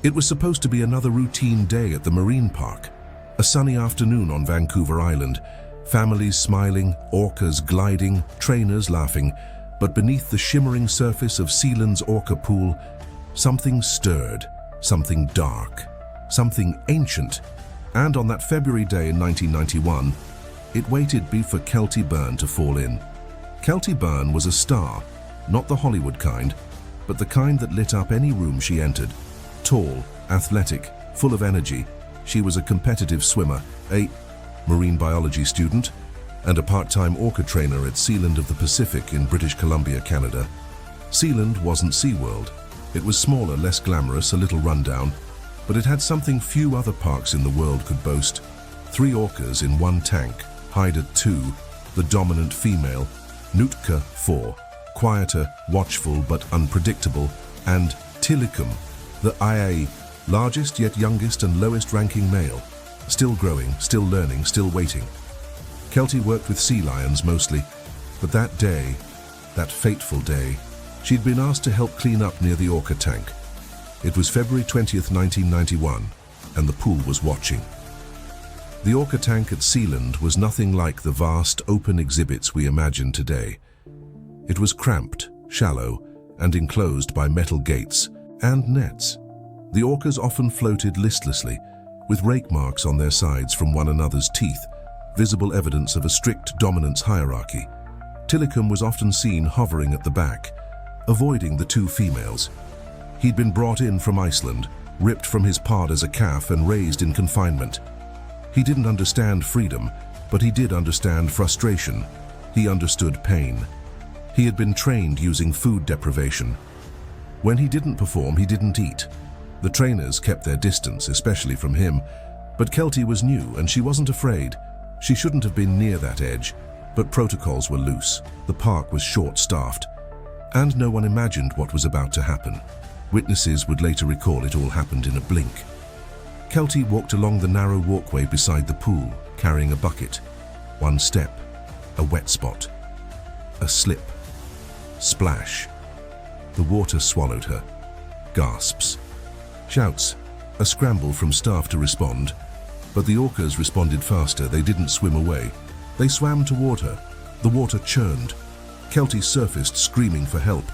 It was supposed to be another routine day at the marine park. A sunny afternoon on Vancouver Island. Families smiling, orcas gliding, trainers laughing. But beneath the shimmering surface of SeaWorld's Orca pool, something stirred, something dark, something ancient. And on that February day in 1991, it waited for Kelty Byrne to fall in. Kelty Byrne was a star, not the Hollywood kind, but the kind that lit up any room she entered. Tall, athletic, full of energy, she was a competitive swimmer, a marine biology student, and a part-time orca trainer at SeaWorld of the Pacific in British Columbia, Canada. SeaWorld wasn't SeaWorld. It was smaller, less glamorous, a little rundown, but it had something few other parks in the world could boast. 3 orcas in one tank, Haida 2, the dominant female, Nootka 4, quieter, watchful but unpredictable, and Tilikum, the IA, largest yet youngest and lowest ranking male, still growing, still learning, still waiting. Kelty worked with sea lions mostly, but that day, that fateful day, she'd been asked to help clean up near the orca tank. It was February 20th, 1991, and the pool was watching. The orca tank at SeaWorld was nothing like the vast, open exhibits we imagine today. It was cramped, shallow, and enclosed by metal gates and nets. The orcas often floated listlessly, with rake marks on their sides from one another's teeth, visible evidence of a strict dominance hierarchy. Tilikum was often seen hovering at the back, avoiding the 2 females. He'd been brought in from Iceland, ripped from his pod as a calf and raised in confinement. He didn't understand freedom, but he did understand frustration. He understood pain. He had been trained using food deprivation. When he didn't perform, he didn't eat. The trainers kept their distance, especially from him, but Kelty was new and she wasn't afraid. She shouldn't have been near that edge, but protocols were loose. The park was short-staffed, and no one imagined what was about to happen. Witnesses would later recall it all happened in a blink. Kelty walked along the narrow walkway beside the pool, carrying a bucket. One step, a wet spot, a slip, splash. The water swallowed her. Gasps, shouts, a scramble from staff to respond. But the orcas responded faster. They didn't swim away. They swam toward her. The water churned. Kelty surfaced, screaming for help.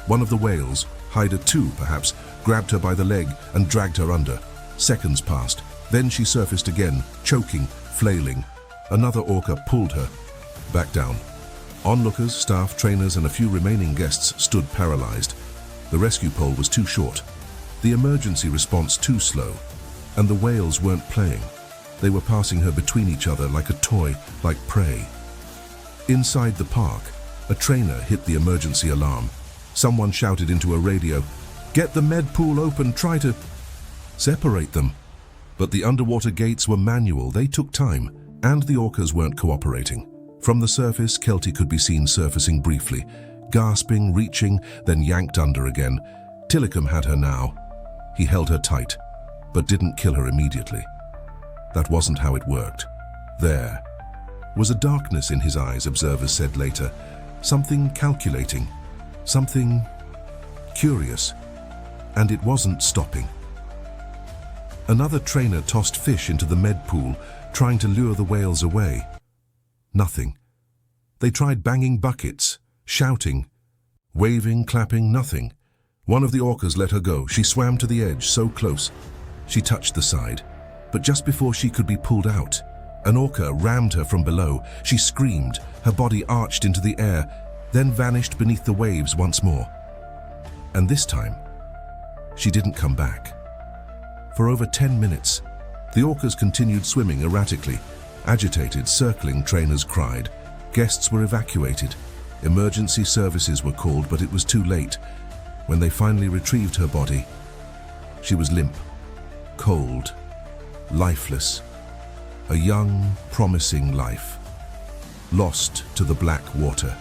One of the whales, Haida 2 perhaps, grabbed her by the leg and dragged her under. Seconds passed. Then she surfaced again, choking, flailing. Another orca pulled her back down. Onlookers, staff, trainers, and a few remaining guests stood paralyzed. The rescue pole was too short, the emergency response too slow, and the whales weren't playing. They were passing her between each other like a toy, like prey. Inside the park, a trainer hit the emergency alarm. Someone shouted into a radio, "Get the med pool open, try to separate them." But the underwater gates were manual. They took time, and the orcas weren't cooperating. From the surface, Kelty could be seen surfacing briefly, gasping, reaching, then yanked under again. Tilikum had her now. He held her tight, but didn't kill her immediately. That wasn't how it worked. There was a darkness in his eyes, observers said later. Something calculating, something curious, and it wasn't stopping. Another trainer tossed fish into the med pool, trying to lure the whales away. Nothing. They tried banging buckets, shouting, waving, clapping, nothing. One of the orcas let her go. She swam to the edge, so close. She touched the side, but just before she could be pulled out, an orca rammed her from below. She screamed, her body arched into the air, then vanished beneath the waves once more. And this time, she didn't come back. For over 10 minutes, the orcas continued swimming erratically. Agitated, circling trainers cried. Guests were evacuated. Emergency services were called, but it was too late. When they finally retrieved her body, she was limp, cold, lifeless. A young, promising life, lost to the black water.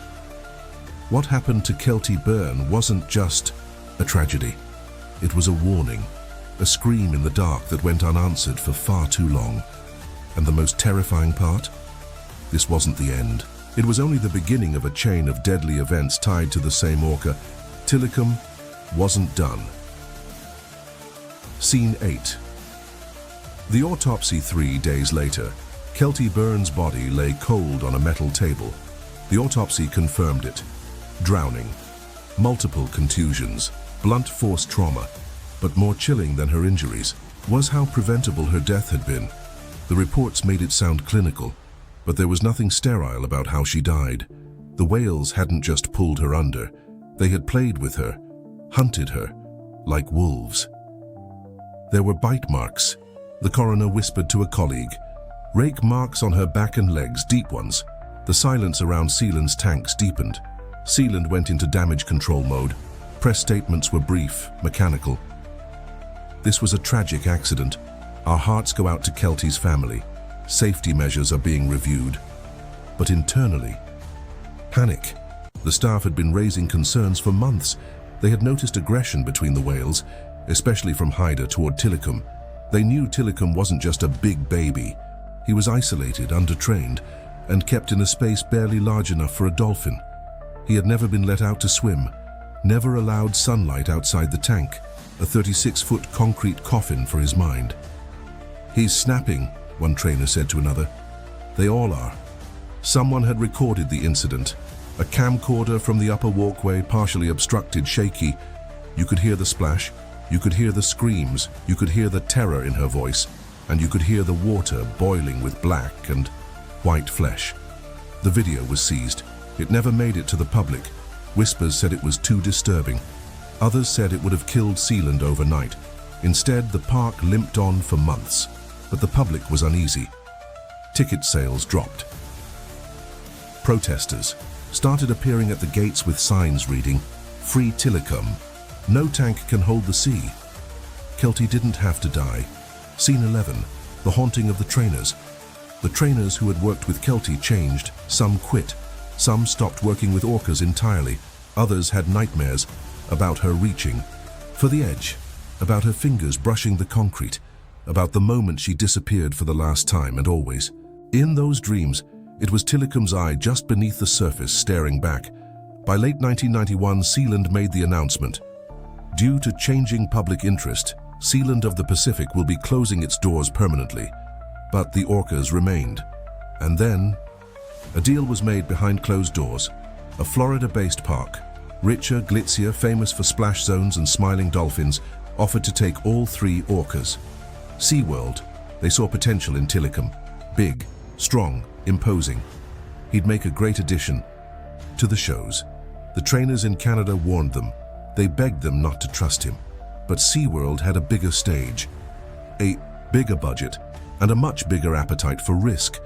What happened to Kelty Byrne wasn't just a tragedy. It was a warning, a scream in the dark that went unanswered for far too long. And the most terrifying part? This wasn't the end. It was only the beginning of a chain of deadly events tied to the same orca. Tilikum wasn't done. Scene 8. The autopsy 3 days later. Kelty Byrne's body lay cold on a metal table. The autopsy confirmed it. Drowning. Multiple contusions. Blunt force trauma. But more chilling than her injuries was how preventable her death had been. The reports made it sound clinical, but there was nothing sterile about how she died. The whales hadn't just pulled her under. They had played with her, hunted her, like wolves. There were bite marks. The coroner whispered to a colleague. Rake marks on her back and legs, deep ones. The silence around Sealand's tanks deepened. Sealand went into damage control mode. Press statements were brief, mechanical. This was a tragic accident. Our hearts go out to Kelty's family. Safety measures are being reviewed. But internally, panic. The staff had been raising concerns for months. They had noticed aggression between the whales, especially from Haida toward Tilikum. They knew Tilikum wasn't just a big baby. He was isolated, undertrained, and kept in a space barely large enough for a dolphin. He had never been let out to swim, never allowed sunlight outside the tank, a 36-foot concrete coffin for his mind. "He's snapping," one trainer said to another. "They all are." Someone had recorded the incident. A camcorder from the upper walkway, partially obstructed, shaky. You could hear the splash, you could hear the screams, you could hear the terror in her voice, and you could hear the water boiling with black and white flesh. The video was seized. It never made it to the public. Whispers said it was too disturbing. Others said it would have killed Sealand overnight. Instead, the park limped on for months, but the public was uneasy. Ticket sales dropped. Protesters started appearing at the gates with signs reading, "Free Tilikum. No tank can hold the sea." Kelty didn't have to die. Scene 11, the haunting of the trainers. The trainers who had worked with Kelty changed. Some quit. Some stopped working with orcas entirely. Others had nightmares about her reaching for the edge, about her fingers brushing the concrete, about the moment she disappeared for the last time and always. In those dreams, it was Tilikum's eye just beneath the surface staring back. By late 1991, Sealand made the announcement. Due to changing public interest, Sealand of the Pacific will be closing its doors permanently. But the orcas remained. And then, a deal was made behind closed doors. A Florida-based park, richer, glitzier, famous for splash zones and smiling dolphins, offered to take all 3 orcas. SeaWorld, they saw potential in Tilikum. Big, strong, imposing. He'd make a great addition to the shows. The trainers in Canada warned them. They begged them not to trust him. But SeaWorld had a bigger stage, a bigger budget, and a much bigger appetite for risk.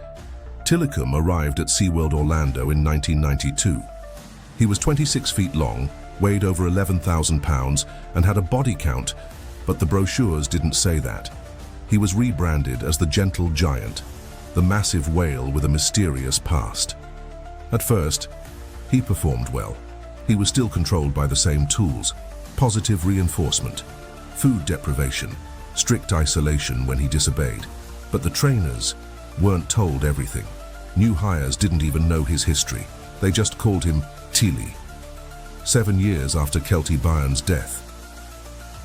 Tilikum arrived at SeaWorld Orlando in 1992. He was 26 feet long, weighed over 11,000 pounds, and had a body count, but the brochures didn't say that. He was rebranded as the Gentle Giant, the massive whale with a mysterious past. At first, he performed well. He was still controlled by the same tools: positive reinforcement, food deprivation, strict isolation when he disobeyed. But the trainers weren't told everything. New hires didn't even know his history. They just called him Tili. 7 years after Kelty Byrne's death,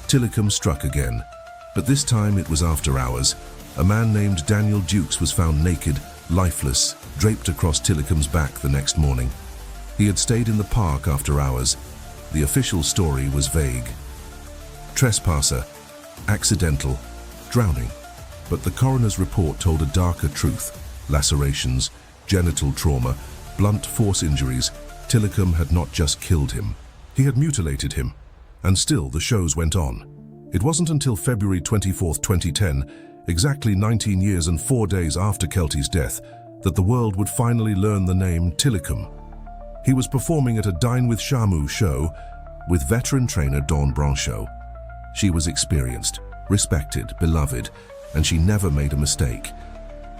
Tilikum struck again, but this time it was after hours. A man named Daniel Dukes was found naked, lifeless, draped across Tilikum's back the next morning. He had stayed in the park after hours. The official story was vague. Trespasser, accidental, drowning. But the coroner's report told a darker truth: lacerations, genital trauma, blunt force injuries. Tilikum had not just killed him, he had mutilated him. And still the shows went on. It wasn't until February 24, 2010, exactly 19 years and 4 days after Kelty's death, that the world would finally learn the name Tilikum. He was performing at a Dine with Shamu show with veteran trainer Dawn Branchot. She was experienced, respected, beloved, and she never made a mistake.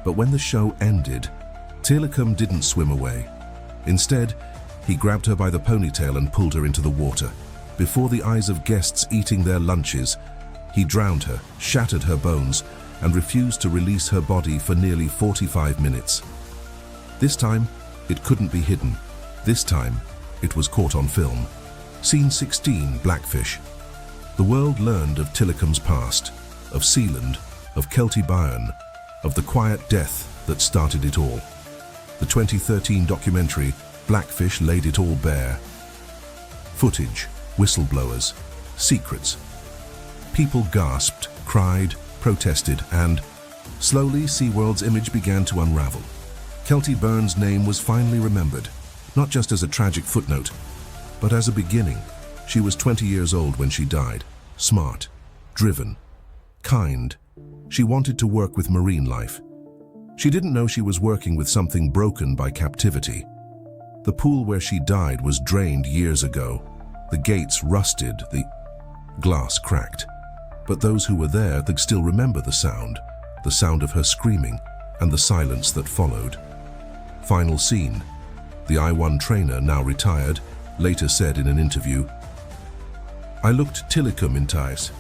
But when the show ended, Tilikum didn't swim away. Instead, he grabbed her by the ponytail and pulled her into the water. Before the eyes of guests eating their lunches, he drowned her, shattered her bones, and refused to release her body for nearly 45 minutes. This time, it couldn't be hidden. This time, it was caught on film. Scene 16, Blackfish. The world learned of Tillicum's past, of Sealand, of Kelty Bayern, of the quiet death that started it all. The 2013 documentary, Blackfish, laid it all bare. Footage, whistleblowers, secrets. People gasped, cried, protested, and slowly SeaWorld's image began to unravel. Kelty Bayern's name was finally remembered, not just as a tragic footnote, but as a beginning. She was 20 years old when she died, smart, driven, kind. She wanted to work with marine life. She didn't know she was working with something broken by captivity. The pool where she died was drained years ago. The gates rusted, the glass cracked. But those who were there, they'd still remember the sound of her screaming, and the silence that followed. Final scene. The I-1 trainer, now retired, later said in an interview, "I looked Tillicum in ties.